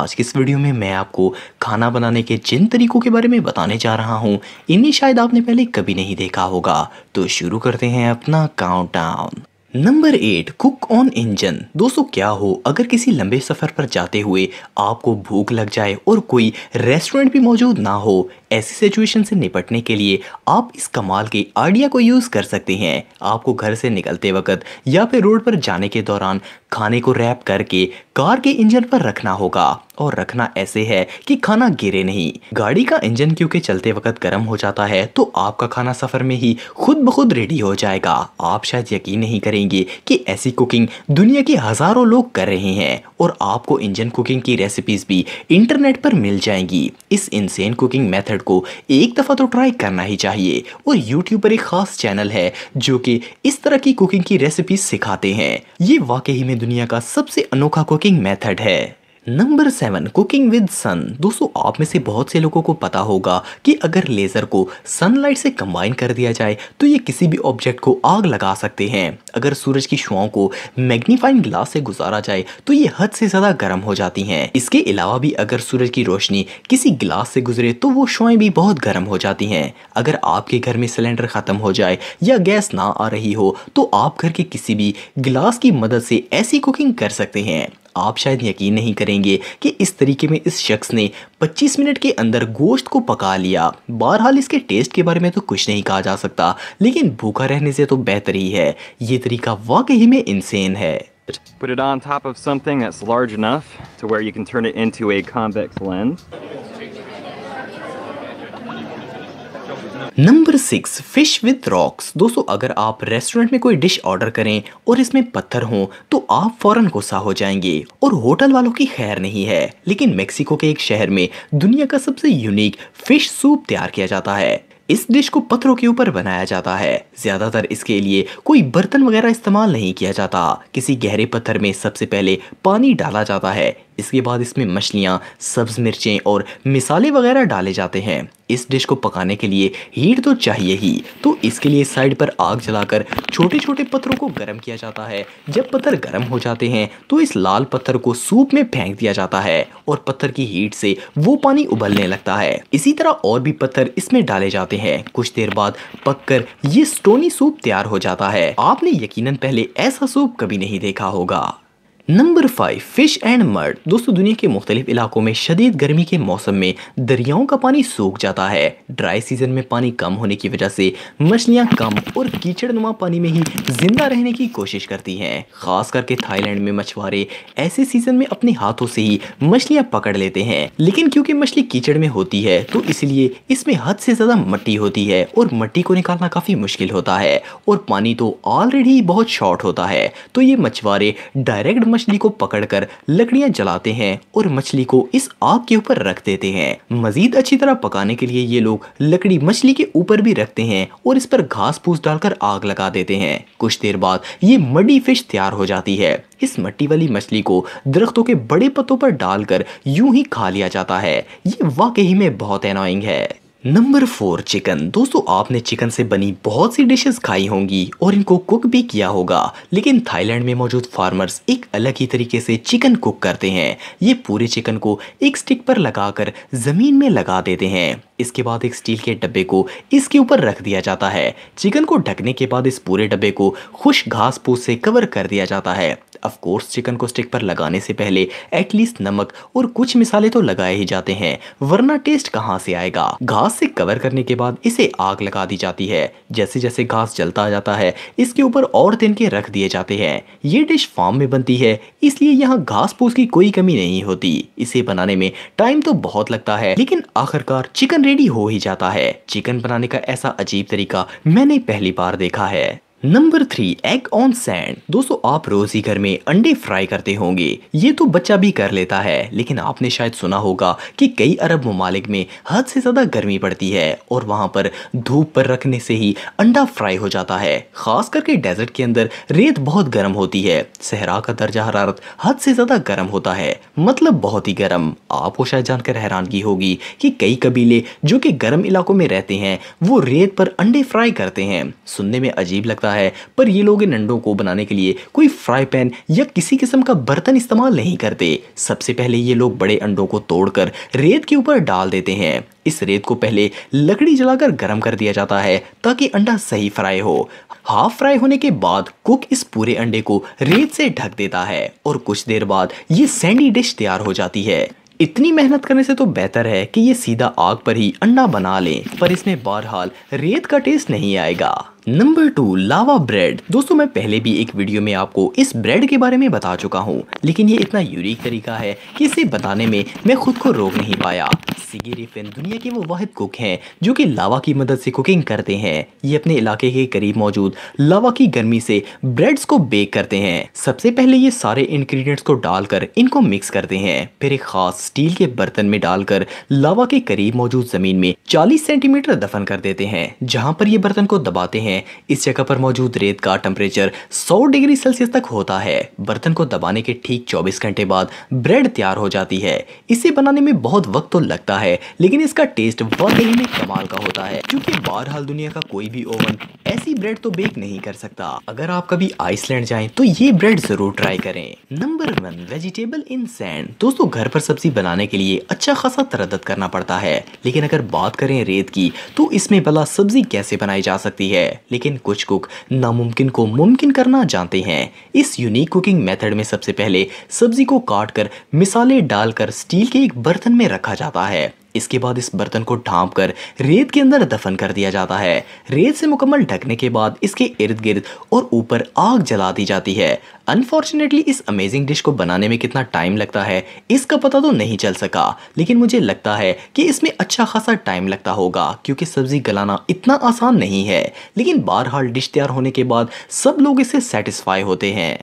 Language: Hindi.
आज की इस वीडियो में मैं आपको खाना बनाने के जिन तरीकों के बारे में बताने जा रहा हूँ इन्हें शायद आपने पहले कभी नहीं देखा होगा। तो शुरू करते हैं अपना countdown. Number 8, cook on engine. दोस्तों क्या हो अगर किसी लंबे सफ़र पर जाते हुए आपको भूख लग जाए और कोई रेस्टोरेंट भी मौजूद ना हो। ऐसी सिचुएशन से निपटने के लिए आप इस कमाल के आइडिया को यूज़ कर सकते हैं। आपको घर से निकलते वक्त या फिर रोड पर जाने के दौरान खाने को रैप करके कार के इंजन पर रखना होगा, और रखना ऐसे है कि खाना गिरे नहीं। गाड़ी का इंजन क्योंकि चलते वक्त गर्म हो जाता है तो आपका खाना सफ़र में ही खुद ब खुद रेडी हो जाएगा। आप शायद यकीन नहीं करेंगे कि ऐसी कुकिंग दुनिया के हज़ारों लोग कर रहे हैं, और आपको इंजन कुकिंग की रेसिपीज़ भी इंटरनेट पर मिल जाएंगी। इस इंसेन कुकिंग मेथड को एक दफ़ा तो ट्राई करना ही चाहिए, और यूट्यूब पर एक ख़ास चैनल है जो कि इस तरह की कुकिंग की रेसिपीज सिखाते हैं। ये वाकई में दुनिया का सबसे अनोखा कुकिंग मेथड है। नंबर 7, कुकिंग विद सन। दोस्तों आप में से बहुत से लोगों को पता होगा कि अगर लेज़र को सनलाइट से कंबाइन कर दिया जाए तो ये किसी भी ऑब्जेक्ट को आग लगा सकते हैं। अगर सूरज की शुआओं को मैग्नीफाइंग ग्लास से गुजारा जाए तो ये हद से ज़्यादा गर्म हो जाती हैं। इसके अलावा भी अगर सूरज की रोशनी किसी ग्लास से गुजरे तो वो शुआएं भी बहुत गर्म हो जाती हैं। अगर आपके घर में सिलेंडर ख़त्म हो जाए या गैस ना आ रही हो तो आप घर के किसी भी गिलास की मदद से ऐसी कुकिंग कर सकते हैं। आप शायद यकीन नहीं करेंगे कि इस तरीके में इस शख्स ने 25 मिनट के अंदर गोश्त को पका लिया। बहरहाल इसके टेस्ट के बारे में तो कुछ नहीं कहा जा सकता, लेकिन भूखा रहने से तो बेहतर ही है। ये तरीका वाकई में इंसेन है। Put it on top of something that's large enough to where you can turn it into a convex lens. Number 6, fish with rocks. दोस्तों अगर आप रेस्टोरेंट में कोई डिश ऑर्डर करें और इसमें पत्थर हों तो आप फौरन गुस्सा हो जाएंगे, और होटल वालों की खैर नहीं है। लेकिन मेक्सिको के एक शहर में दुनिया का सबसे यूनिक फिश सूप तैयार किया जाता है। इस डिश को पत्थरों के ऊपर बनाया जाता है। ज्यादातर इसके लिए कोई बर्तन वगैरह इस्तेमाल नहीं किया जाता। किसी गहरे पत्थर में सबसे पहले पानी डाला जाता है, इसके बाद इसमें मछलियाँ, सब्ज मिर्चें और मिसाले वगैरह डाले जाते हैं। इस डिश को पकाने के लिए हीट तो चाहिए ही, तो इसके लिए साइड पर आग जलाकर छोटे छोटे पत्थरों को गर्म किया जाता है। जब पत्थर गर्म हो जाते हैं तो इस लाल पत्थर को सूप में फेंक दिया जाता है, और पत्थर की हीट से वो पानी उबलने लगता है। इसी तरह और भी पत्थर इसमें डाले जाते हैं। कुछ देर बाद पककर ये स्टोनी सूप तैयार हो जाता है। आपने यकीनन पहले ऐसा सूप कभी नहीं देखा होगा। Number 5, fish and mud. दोस्तों दुनिया के मुख्तलिफ इलाकों में शदीद गर्मी के मौसम में दरियाओं का पानी सूख जाता है। ड्राई सीजन में पानी कम होने की वजह से मछलियां कम और कीचड़नुमा पानी में ही जिंदा रहने की कोशिश करती हैं। खास करके थाईलैंड में मछुआरे ऐसे सीजन में अपने हाथों से ही मछलियां पकड़ लेते हैं, लेकिन क्योंकि मछली कीचड़ में होती है तो इसलिए इसमें हद से ज़्यादा मिट्टी होती है, और मिट्टी को निकालना काफ़ी मुश्किल होता है, और पानी तो ऑलरेडी बहुत शॉर्ट होता है। तो ये मछुआरे डायरेक्ट मछली को पकड़कर लकड़ियां जलाते हैं और मछली को इस आग के ऊपर रख देते हैं। मजीद अच्छी तरह पकाने के लिए ये लोग लकड़ी मछली के ऊपर भी रखते हैं और इस पर घास फूस डालकर आग लगा देते हैं। कुछ देर बाद ये मडी फिश तैयार हो जाती है। इस मट्टी वाली मछली को दरख्तों के बड़े पत्तों पर डालकर यूं ही खा लिया जाता है। ये वाकई में बहुत एनोइंग है। Number 4, chicken. दोस्तों आपने चिकन से बनी बहुत सी डिशेस खाई होंगी और इनको कुक भी किया होगा, लेकिन थाईलैंड में मौजूद फार्मर्स एक अलग ही तरीके से चिकन कुक करते हैं। ये पूरे चिकन को एक स्टिक पर लगाकर जमीन में लगा देते हैं। इसके बाद एक स्टील के डब्बे को इसके ऊपर रख दिया जाता है। चिकन को ढकने के बाद इस पूरे डब्बे को खुश्क घास फूस से कवर कर दिया जाता है। ऑफ कोर्स चिकन को स्टिक पर लगाने से पहले एटलीस्ट नमक और कुछ मिसाले तो लगाए ही जाते हैं, वरना टेस्ट कहां से आएगा। घास से कवर करने के बाद इसे आग लगा दी जाती है। जैसे जैसे घास जलता जाता है इसके ऊपर और तिनके रख दिए जाते हैं। ये डिश फार्म में बनती है, इसलिए यहाँ घास फूस की कोई कमी नहीं होती। इसे बनाने में टाइम तो बहुत लगता है, लेकिन आखिरकार चिकन रेडी हो ही जाता है। चिकन बनाने का ऐसा अजीब तरीका मैंने पहली बार देखा है। Number 3, egg on sand. दोस्तों आप रोज ही घर में अंडे फ्राई करते होंगे, ये तो बच्चा भी कर लेता है, लेकिन आपने शायद सुना होगा कि कई अरब ममालिक में हद से ज़्यादा गर्मी पड़ती है और वहाँ पर धूप पर रखने से ही अंडा फ्राई हो जाता है। खास करके डेजर्ट के अंदर रेत बहुत गर्म होती है। सहरा का दर्जा हरारत हद से ज़्यादा गर्म होता है, मतलब बहुत ही गर्म। आपको शायद जानकर हैरानगी होगी कि कई कबीले जो कि गर्म इलाकों में रहते हैं वो रेत पर अंडे फ्राई करते हैं। सुनने में अजीब लगता है, पर ये लोग इन अंडों को बनाने के लिए कोई फ्राई पैन या किसी किस्म का बर्तन इस्तेमाल नहीं करते। सबसे पहले ये लोग बड़े अंडों को तोड़कर रेत के ऊपर डाल देते हैं। इस रेत को पहले लकड़ी जलाकर गर्म कर दिया जाता है ताकि अंडा सही फ्राई हो। हाफ फ्राई होने के बाद कुक इस पूरे अंडे को रेत से ढक देता है और कुछ देर बाद ये सैंडी डिश तैयार हो जाती है। इतनी मेहनत करने से तो बेहतर है कि ये सीधा आग पर ही अंडा बना लें, पर इसमें बहरहाल रेत का टेस्ट नहीं आएगा। नंबर 2, लावा ब्रेड। दोस्तों मैं पहले भी एक वीडियो में आपको इस ब्रेड के बारे में बता चुका हूँ, लेकिन ये इतना यूनिक तरीका है कि इसे बताने में मैं खुद को रोक नहीं पाया। सिगी रिफिन दुनिया के वो वाहिद कुक हैं जो कि लावा की मदद से कुकिंग करते हैं। ये अपने इलाके के करीब मौजूद लावा की गर्मी से ब्रेड्स को बेक करते हैं। सबसे पहले ये सारे इंग्रेडिएंट्स को डालकर इनको मिक्स करते हैं, फिर एक खास स्टील के बर्तन में डालकर लावा के करीब मौजूद जमीन में 40 सेंटीमीटर दफन कर देते हैं। जहां पर ये बर्तन को दबाते हैं, इस जगह पर मौजूद रेत का टेम्परेचर 100 डिग्री सेल्सियस तक होता है। बर्तन को दबाने के ठीक 24 घंटे बाद ब्रेड तैयार हो जाती है। इसे बनाने में बहुत वक्त तो लगता है, लेकिन इसका टेस्ट वाकई में कमाल का होता है, क्योंकि बहरहाल दुनिया का कोई भी ओवन ऐसी ब्रेड तो बेक नहीं कर सकता। अगर आप कभी आइसलैंड जाएं तो ये ब्रेड जरूर ट्राई करें। नंबर 1, वेजिटेबल इन सैंड। दोस्तों घर पर सब्जी बनाने के लिए अच्छा खासा तरद्दुद करना पड़ता है, लेकिन अगर बात करें रेत की तो इसमें भला सब्जी कैसे बनाई जा सकती है। लेकिन कुछ कुक नामुमकिन को मुमकिन करना जानते हैं। इस यूनिक कुकिंग मेथड में सबसे पहले सब्जी को काटकर मिसाले डालकर स्टील के एक बर्तन में रखा जाता है। इसके बाद इस बर्तन को ढांपकर रेत के अंदर दफन कर दिया जाता है। रेत से मुकम्मल ढकने के बाद इसके इर्द गिर्द और ऊपर आग जला दी जाती है। अनफॉर्चुनेटली इस अमेजिंग डिश को बनाने में कितना टाइम लगता है इसका पता तो नहीं चल सका, लेकिन मुझे लगता है कि इसमें अच्छा खासा टाइम लगता होगा, क्योंकि सब्जी गलाना इतना आसान नहीं है। लेकिन बहरहाल डिश तैयार होने के बाद सब लोग इससे सेटिस्फाई होते हैं।